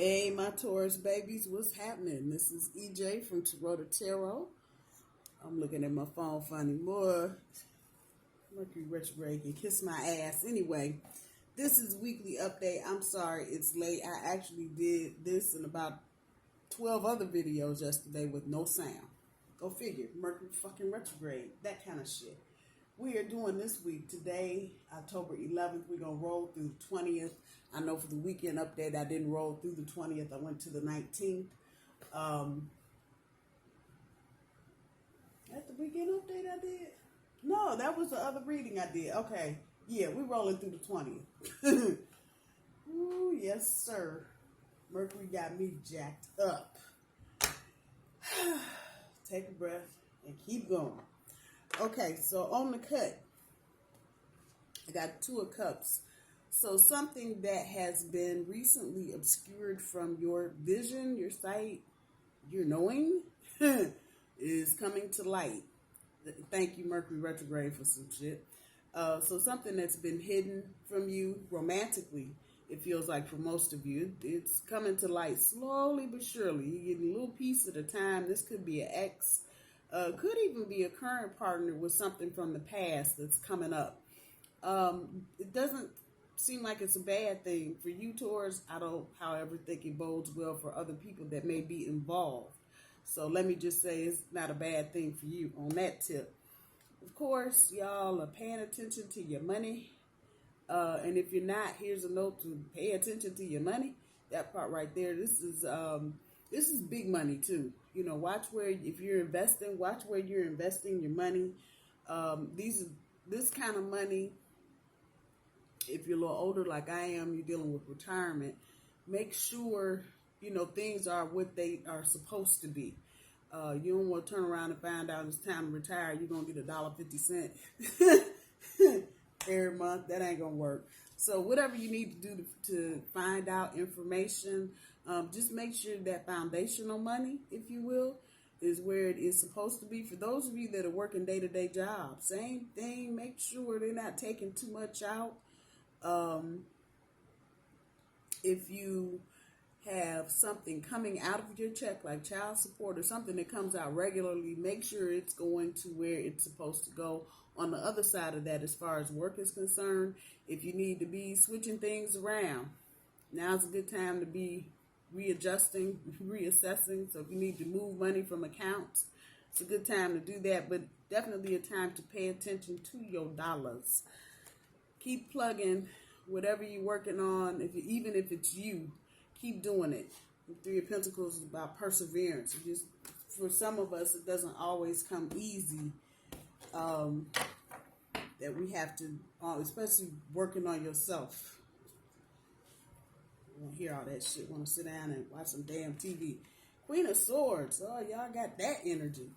Hey, my Taurus babies, what's happening? This is EJ from Taurota Tarot. I'm looking at my phone funny. More Mercury retrograde can kiss my ass. Anyway, this is weekly update. I'm sorry it's late. I actually did this and about 12 other videos yesterday with no sound. Go figure. Mercury fucking retrograde. That kind of shit. We are doing this week. Today, October 11th, we're going to roll through the 20th. I know for the weekend update, I didn't roll through the 20th. I went to the 19th. At the weekend update I did? No, that was the other reading I did. Okay. Yeah, we're rolling through the 20th. Ooh, yes, sir. Mercury got me jacked up. Take a breath and keep going. Okay, so on the cut, I got Two of Cups. So something that has been recently obscured from your vision, your sight, your knowing, is coming to light. Thank you, Mercury retrograde, for some shit. So something that's been hidden from you romantically, it feels like for most of you, it's coming to light slowly but surely. You're getting a little piece at a time. This could be an ex. Could even be a current partner with something from the past that's coming up. It doesn't seem like it's a bad thing for you, Taurus. I don't, however, think it bodes well for other people that may be involved. So let me just say it's not a bad thing for you on that tip. Of course, y'all are paying attention to your money. And if you're not, here's a note to pay attention to your money. That part right there. This is big money too. You know, watch where, if you're investing, watch where you're investing your money. This kind of money, if you're a little older like I am, you're dealing with retirement, make sure, you know, things are what they are supposed to be. You don't want to turn around and find out it's time to retire. You're going to get $1.50 every month. That ain't going to work. So whatever you need to do to find out information, just make sure that foundational money, if you will, is where it is supposed to be. For those of you that are working day-to-day jobs, same thing. Make sure they're not taking too much out. If you have something coming out of your check, like child support or something that comes out regularly, make sure it's going to where it's supposed to go. On the other side of that, as far as work is concerned, if you need to be switching things around, now's a good time to be readjusting, reassessing. So if you need to move money from accounts, it's a good time to do that, but definitely a time to pay attention to your dollars. Keep plugging whatever you're working on. Even if it's you, keep doing it. The Three of Pentacles is about perseverance. Just for some of us, it doesn't always come easy. That we have to, especially working on yourself. I want to hear all that shit. Want to sit down and watch some damn TV. Queen of Swords. Oh, y'all got that energy.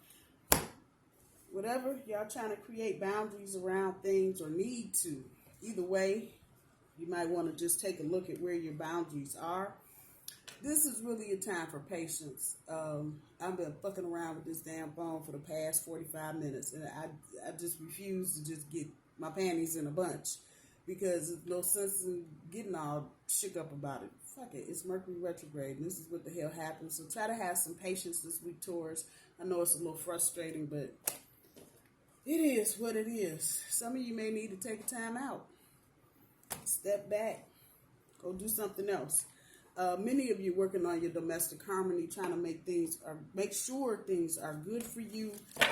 Whatever, y'all trying to create boundaries around things or need to. Either way, you might want to just take a look at where your boundaries are. This is really a time for patience. I've been fucking around with this damn phone for the past 45 minutes, and I just refuse to just get my panties in a bunch because there's no sense in getting all shook up about it. Fuck it, it's Mercury retrograde, and this is what the hell happens. So try to have some patience this week, Taurus. I know it's a little frustrating, but it is what it is. Some of you may need to take a time out. Step back. Go do something else. Many of you working on your domestic harmony, trying to make sure things are good for you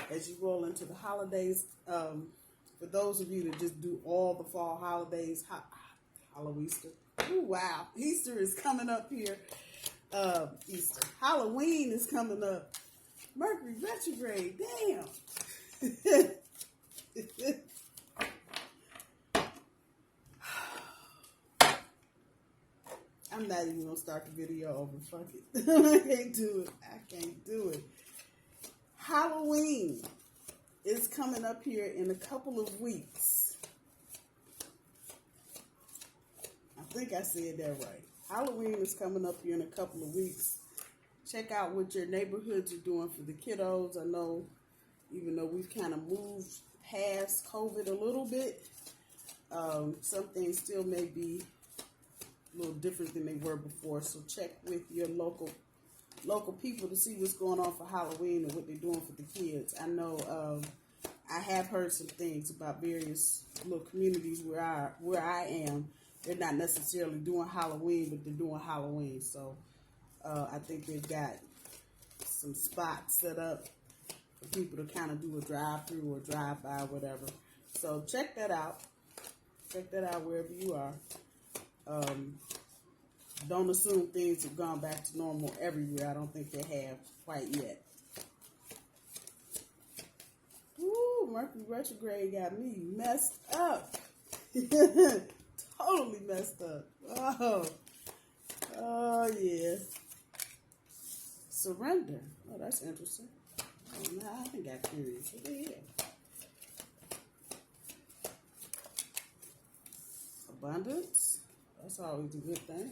as you roll into the holidays. For those of you that just do all the fall holidays, Halloween. Ooh, wow. Easter is coming up here. Halloween is coming up. Mercury retrograde. Damn. I'm not even going to start the video over. Fuck it. I can't do it. Halloween is coming up here in a couple of weeks. I think I said that right. Halloween is coming up here in a couple of weeks. Check out what your neighborhoods are doing for the kiddos. I know, even though we've kind of moved past COVID a little bit, some things still may be little different than they were before. So check with your local people to see what's going on for Halloween and what they're doing for the kids. I know I have heard some things about various little communities where I am. They're not necessarily doing Halloween, but they're doing Halloween. So I think they've got some spots set up for people to kind of do a drive-through or drive-by, whatever. So check that out. Check that out wherever you are. Don't assume things have gone back to normal everywhere. I don't think they have quite yet. Woo, Mercury retrograde got me messed up. Totally messed up. Oh yeah. Surrender. Oh, that's interesting. Oh, now I think I got curious. What the hell? Abundance. That's always a good thing.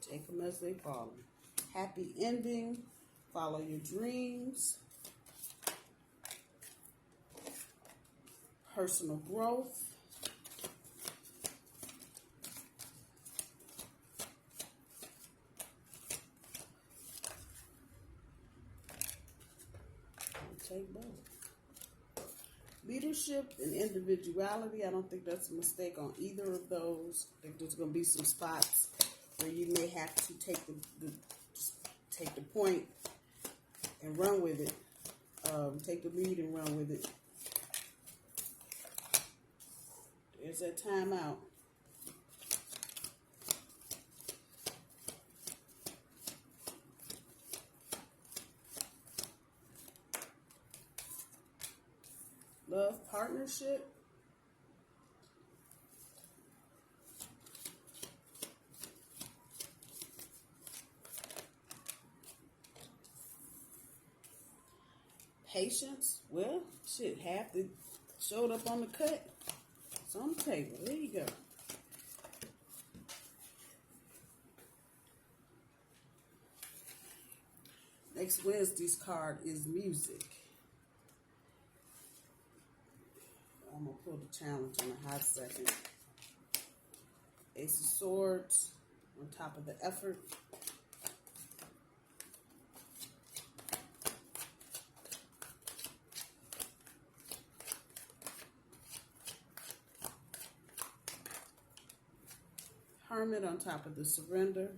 Take them as they fall. Happy ending. Follow your dreams. Personal growth. Take both. Leadership and individuality. I don't think that's a mistake on either of those. I think there's going to be some spots where you may have to take the point and run with it. Take the lead and run with it. There's that time out. Love, partnership. Patience. Well, shit, half the showed up on the cut. It's on the table. There you go. Next Wednesday's card is music. I'm going to pull the challenge in a hot second. Ace of Swords on top of the effort. Hermit on top of the surrender.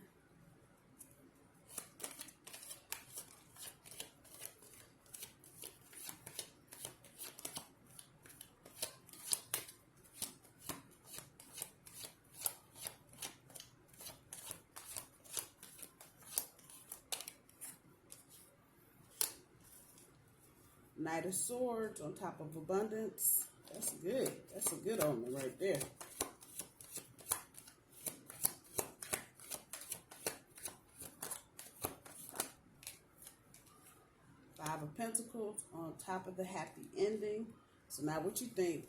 Knight of Swords on top of abundance. That's good. That's a good omen right there. Five of Pentacles on top of the happy ending. So now what you think?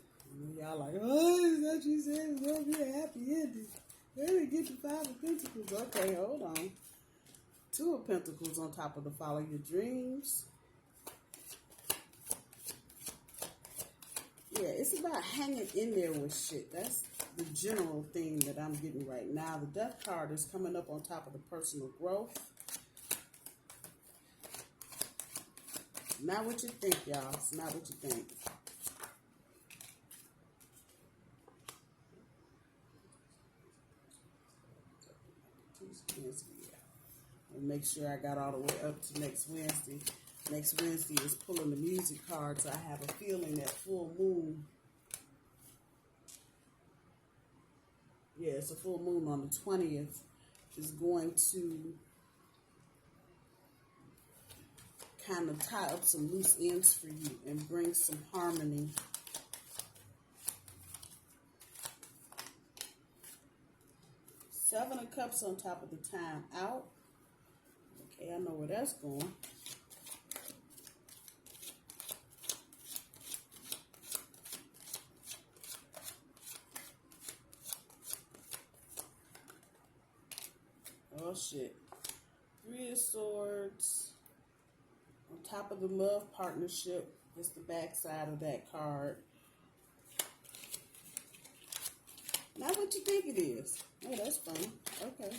Y'all like, oh, is that you said it's going to be a happy ending. Where did get the Five of Pentacles? Okay, hold on. Two of Pentacles on top of the follow your dreams. Yeah, it's about hanging in there with shit. That's the general theme that I'm getting right now. The Death card is coming up on top of the personal growth. Not what you think, y'all. It's not what you think. And make sure I got all the way up to next Wednesday. Next Wednesday is pulling the music cards. I have a feeling that full moon. Yeah, it's a full moon on the 20th. Is going to kind of tie up some loose ends for you and bring some harmony. Seven of Cups on top of the time out. Okay, I know where that's going. Oh shit. Three of Swords on top of the love partnership. Just the back side of that card. Not what you think it is. Oh, that's funny. Okay.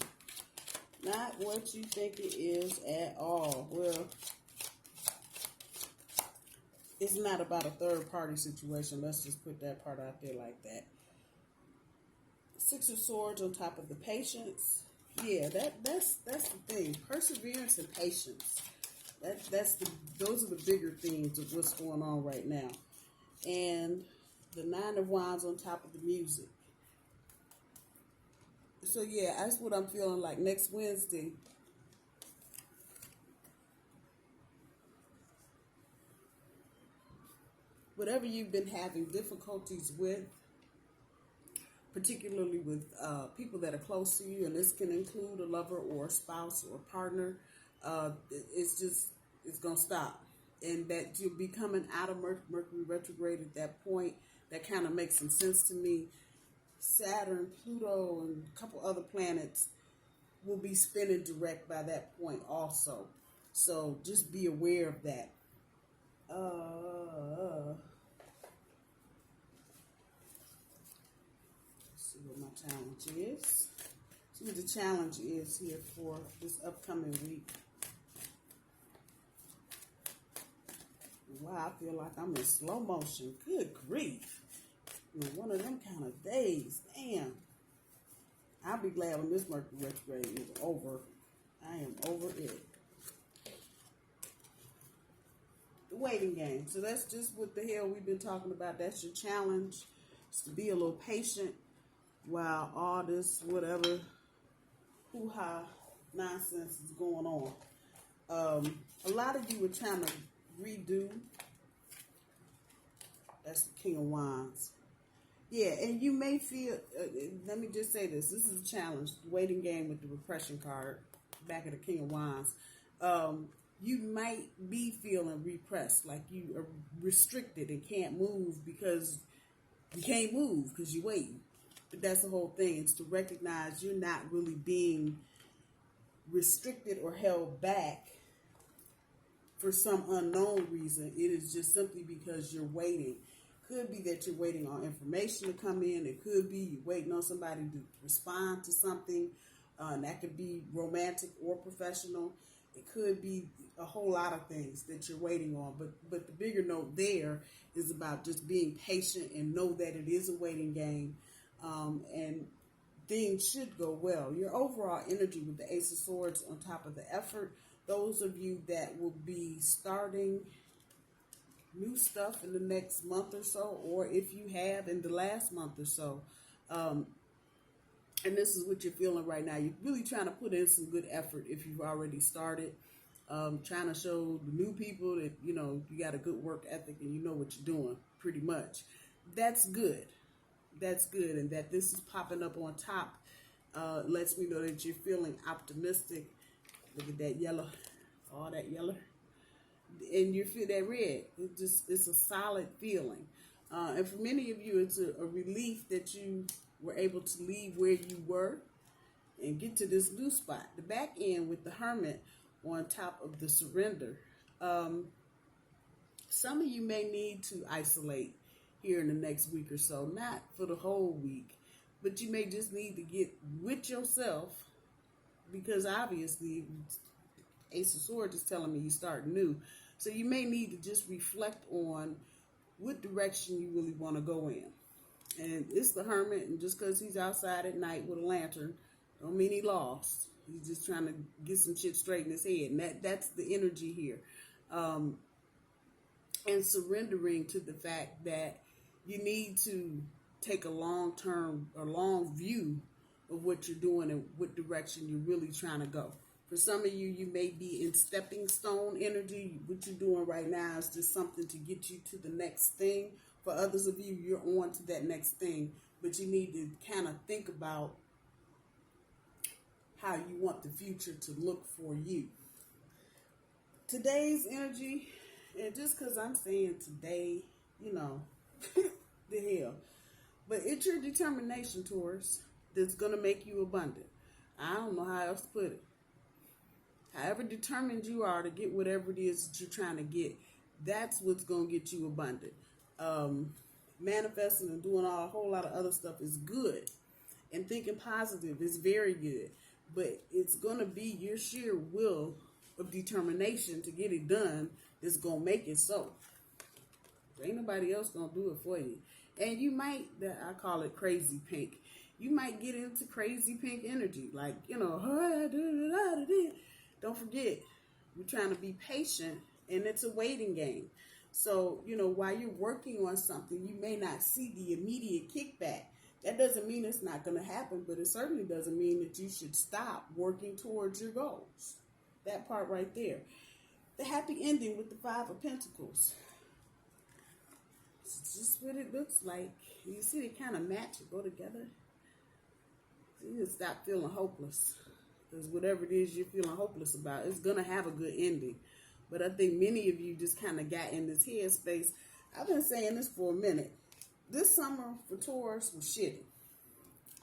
Not what you think it is at all. Well, it's not about a third party situation. Let's just put that part out there like that. Six of Swords on top of the patience. Yeah, that's the thing. Perseverance and patience. Those are the bigger themes of what's going on right now. And the Nine of Wands on top of the music. So yeah, that's what I'm feeling like next Wednesday. Whatever you've been having difficulties with, particularly with people that are close to you, and this can include a lover or a spouse or a partner, it's going to stop. And that you'll be coming out of Mercury retrograde at that point. That kind of makes some sense to me. Saturn, Pluto, and a couple other planets will be spinning direct by that point also. So just be aware of that. Let's see what my challenge is. See what the challenge is here for this upcoming week. Wow, I feel like I'm in slow motion. Good grief. One of them kind of days. Damn. I'll be glad when this Mercury retrograde is over. I am over it. The waiting game. So that's just what the hell we've been talking about. That's your challenge. Is to be a little patient while all this whatever hoo-ha nonsense is going on. A lot of you are trying to redo. That's the King of Wands. Yeah, and you may feel, let me just say this. This is a challenge. The waiting game with the repression card, back of the King of Wands. You might be feeling repressed, like you are restricted and can't move because you can't move because you're waiting. But that's the whole thing. It's to recognize you're not really being restricted or held back for some unknown reason. It is just simply because you're waiting. Could be that you're waiting on information to come in. It could be you're waiting on somebody to respond to something. And that could be romantic or professional. It could be a whole lot of things that you're waiting on. But the bigger note there is about just being patient and know that it is a waiting game. And things should go well. Your overall energy with the Ace of Swords on top of the effort. Those of you that will be starting new stuff in the next month or so, or if you have in the last month or so, and this is what you're feeling right now, you're really trying to put in some good effort if you've already started, trying to show the new people that, you got a good work ethic and you know what you're doing, pretty much. That's good. That's good. And that this is popping up on top lets me know that you're feeling optimistic. Look at that yellow, all that yellow. And you feel that red. It's a solid feeling. And for many of you, it's a relief that you were able to leave where you were and get to this new spot. The back end with the Hermit on top of the Surrender. Some of you may need to isolate here in the next week or so. Not for the whole week, but you may just need to get with yourself, because obviously Ace of Swords is telling me you start new. So you may need to just reflect on what direction you really want to go in. And it's the Hermit, and just because he's outside at night with a lantern, don't mean he lost. He's just trying to get some shit straight in his head. And that's the energy here. And surrendering to the fact that you need to take a long view of what you're doing and what direction you're really trying to go. For some of you, you may be in stepping stone energy. What you're doing right now is just something to get you to the next thing. For others of you, you're on to that next thing, but you need to kind of think about how you want the future to look for you. Today's energy, and just because I'm saying today, the hell. But it's your determination, Taurus, that's going to make you abundant. I don't know how else to put it. However determined you are to get whatever it is that you're trying to get, That's what's going to get you abundant. Manifesting and doing a whole lot of other stuff is good. And thinking positive is very good. But it's going to be your sheer will of determination to get it done that's going to make it so. Ain't nobody else going to do it for you. And you might, I call it crazy pink. You might get into crazy pink energy. Like, don't forget, you're trying to be patient, and it's a waiting game. So, while you're working on something, you may not see the immediate kickback. That doesn't mean it's not going to happen, but it certainly doesn't mean that you should stop working towards your goals. That part right there. The happy ending with the Five of Pentacles. It's just what it looks like. You see, they kind of match and go together. You just stop feeling hopeless. Because whatever it is you're feeling hopeless about, it's going to have a good ending. But I think many of you just kind of got in this headspace. I've been saying this for a minute. This summer for Taurus was shitty.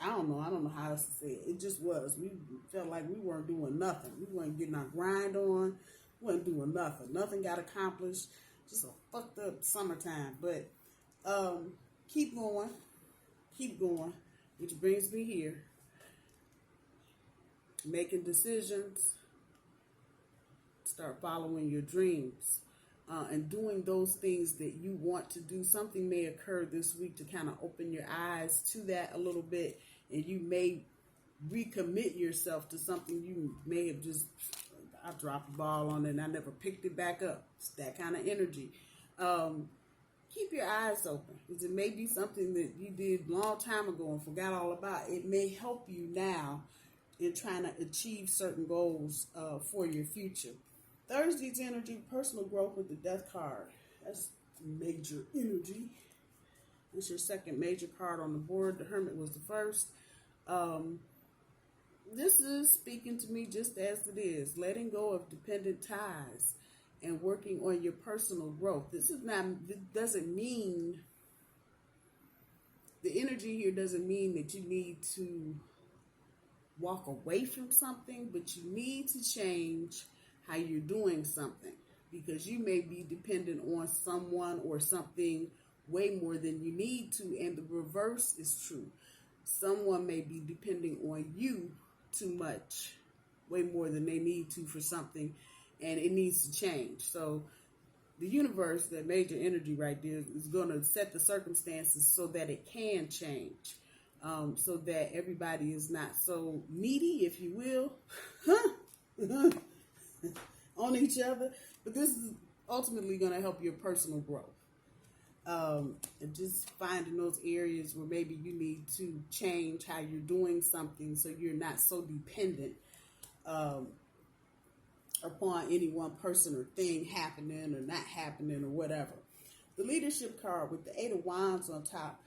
I don't know how else to say it. It just was. We felt like we weren't doing nothing. We weren't getting our grind on. We weren't doing nothing. Nothing got accomplished. Just a fucked up summertime. But keep going. Keep going. Which brings me here. Making decisions. Start following your dreams. And doing those things that you want to do. Something may occur this week to kind of open your eyes to that a little bit, and you may recommit yourself to something you may have just, I dropped the ball on it and I never picked it back up. It's that kind of energy. Keep your eyes open, because it may be something that you did a long time ago and forgot all about. It may help you now in trying to achieve certain goals for your future. Thursday's energy, personal growth with the Death card. That's major energy. It's your second major card on the board. The Hermit was the first. This is speaking to me just as it is. Letting go of dependent ties and working on your personal growth. This doesn't mean, the energy here doesn't mean that you need to walk away from something, but you need to change how you're doing something, because you may be dependent on someone or something way more than you need to, and the reverse is true. Someone may be depending on you too much, way more than they need to for something, and it needs to change. So the universe, that major energy right there, is going to set the circumstances so that it can change, so that everybody is not so needy, if you will, on each other. But this is ultimately going to help your personal growth. And just finding those areas where maybe you need to change how you're doing something so you're not so dependent upon any one person or thing happening or not happening or whatever. The leadership card with the 8 of Wands on top,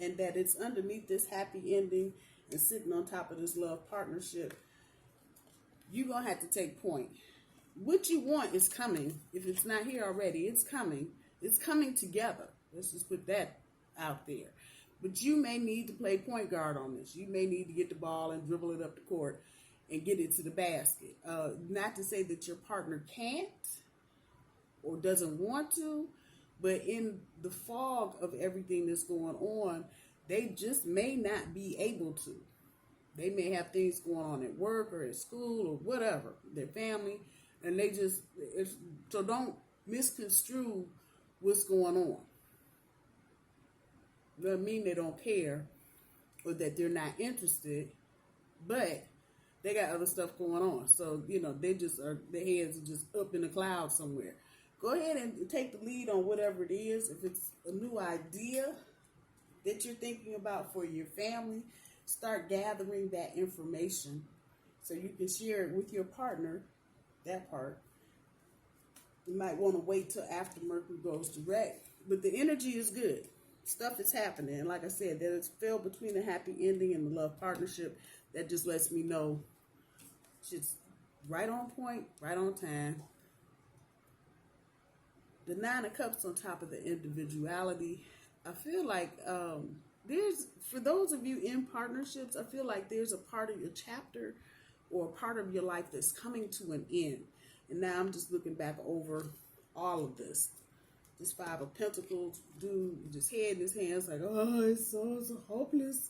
and that it's underneath this happy ending and sitting on top of this love partnership. You're going to have to take point. What you want is coming. If it's not here already, it's coming. It's coming together. Let's just put that out there. But you may need to play point guard on this. You may need to get the ball and dribble it up the court and get it to the basket. Not to say that your partner can't or doesn't want to, but in the fog of everything that's going on, they just may not be able to. They may have things going on at work or at school or whatever, their family, and they just, so don't misconstrue what's going on. Doesn't mean they don't care or that they're not interested, but they got other stuff going on. So, they just are, their heads are just up in the clouds somewhere. Go ahead and take the lead on whatever it is. If it's a new idea that you're thinking about for your family, start gathering that information so you can share it with your partner, that part. You might want to wait till after Mercury goes direct, but the energy is good. Stuff is happening. And like I said, that it's fell between the happy ending and the love partnership. That just lets me know shit's right on point, right on time. The 9 of Cups on top of the individuality. I feel like there's, for those of you in partnerships, I feel like there's a part of your chapter or a part of your life that's coming to an end. And now I'm just looking back over all of this. This Five of Pentacles dude, just head in his hands like, oh, it's so hopeless.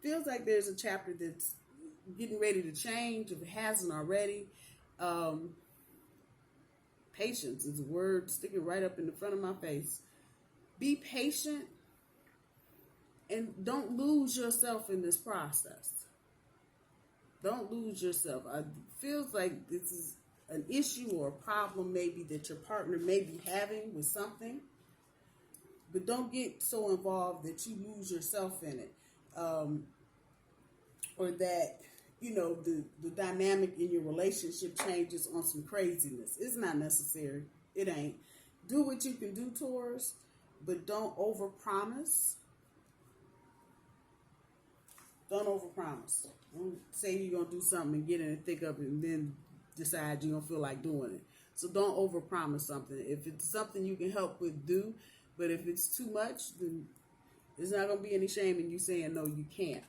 Feels like there's a chapter that's getting ready to change if it hasn't already. Patience is a word sticking right up in the front of my face. Be patient and don't lose yourself in this process. Don't lose yourself. It feels like this is an issue or a problem maybe that your partner may be having with something. But don't get so involved that you lose yourself in it. Or that, the dynamic in your relationship changes on some craziness. It's not necessary. It ain't. Do what you can do, Taurus, but don't overpromise. Don't overpromise. Don't say you're going to do something and get in the thick of it and then decide you don't feel like doing it. So don't overpromise something. If it's something you can help with, do. But if it's too much, then there's not going to be any shame in you saying no, you can't.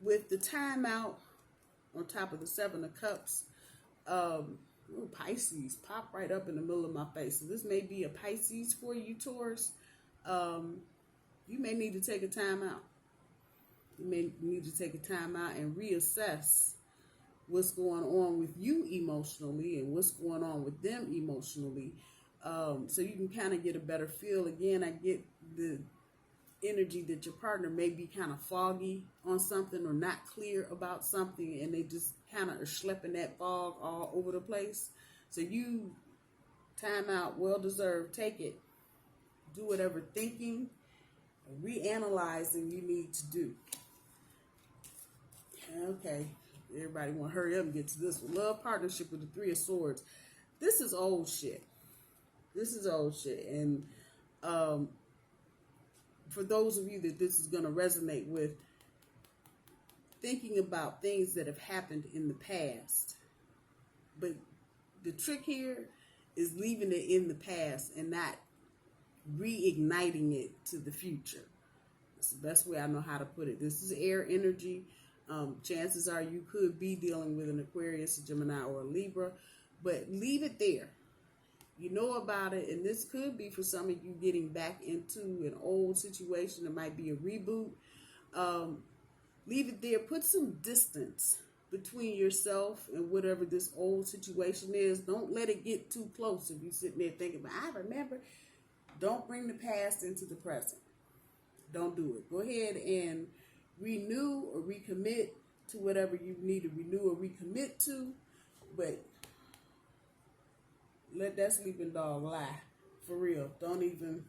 With the timeout on top of the Seven of Cups, Pisces pop right up in the middle of my face. So this may be a Pisces for you, Taurus. You may need to take a time out. You may need to take a time out and reassess what's going on with you emotionally and what's going on with them emotionally. So you can kind of get a better feel. Again, I get the energy that your partner may be kind of foggy on something or not clear about something, and they just kind of are schlepping that fog all over the place. So you time out, well deserved, take it. Do whatever thinking and reanalyzing you need to do. Okay, everybody want to hurry up and get to this one. Love partnership with the Three of Swords. This is old shit. And for those of you that this is going to resonate with, thinking about things that have happened in the past. But the trick here is leaving it in the past and not reigniting it to the future. That's the best way I know how to put it. This is air energy. Chances are you could be dealing with an Aquarius, a Gemini, or a Libra, but leave it there. You know about it, and this could be for some of you getting back into an old situation. It might be a reboot. Leave it there. Put some distance between yourself and whatever this old situation is. Don't let it get too close. If you're sitting there thinking, I remember, don't bring the past into the present. Don't do it. Go ahead and renew or recommit to whatever you need to renew or recommit to, but let that sleeping dog lie. For real. Don't even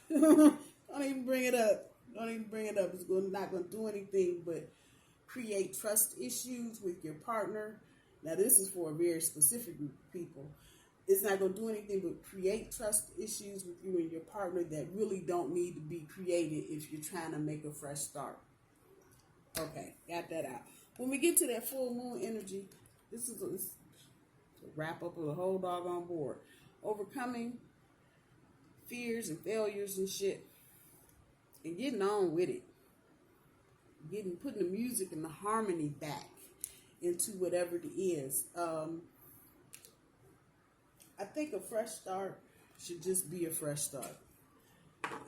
bring it up. Don't even bring it up. It's not going to do anything but create trust issues with your partner. Now, this is for a very specific group of people. It's not going to do anything but create trust issues with you and your partner that really don't need to be created if you're trying to make a fresh start. Okay, got that out. When we get to that full moon energy, this is a wrap up of the whole doggone board. Overcoming fears and failures and shit, and getting on with it. Putting the music and the harmony back into whatever it is. I think a fresh start should just be a fresh start.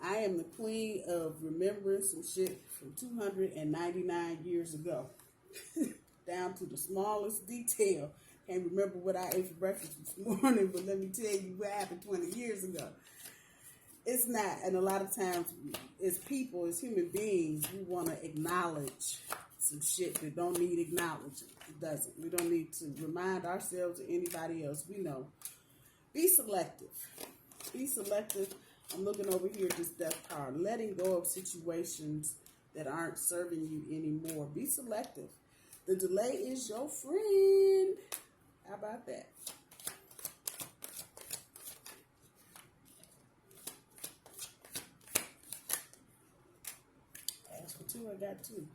I am the queen of remembering some shit from 299 years ago. Down to the smallest detail. Can't remember what I ate for breakfast this morning, but let me tell you what happened 20 years ago. It's not, and a lot of times as people, as human beings, we want to acknowledge some shit that don't need acknowledging. It doesn't. We don't need to remind ourselves or anybody else. We know. Be selective. Be selective. I'm looking over here at this death card. Letting go of situations that aren't serving you anymore. Be selective. The delay is your friend. How about that? As for two, I got two.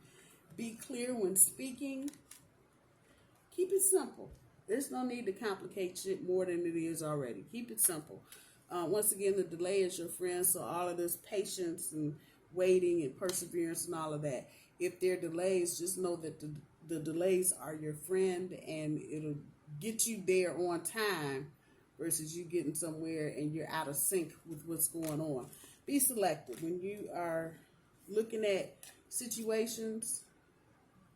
Be clear when speaking. Keep it simple. There's no need to complicate shit more than it is already. Keep it simple. Once again, the delay is your friend, so all of this patience and waiting and perseverance and all of that. If there are delays, just know that the delays are your friend, and it'll get you there on time versus you getting somewhere and you're out of sync with what's going on. Be selective when you are looking at situations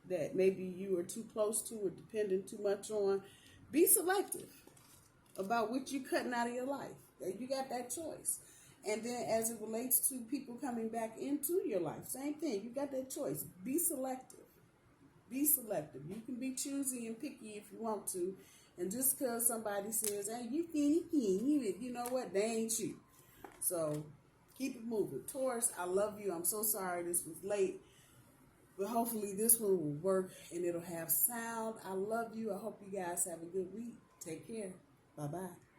that maybe you are too close to or depending too much on. Be selective about what you're cutting out of your life. You got that choice. And then as it relates to people coming back into your life, same thing. You got that choice. Be selective. Be selective. You can be choosy and picky if you want to. And just because somebody says, hey, you know what? They ain't you. So keep it moving. Taurus, I love you. I'm so sorry this was late. But hopefully this one will work and it'll have sound. I love you. I hope you guys have a good week. Take care. Bye-bye.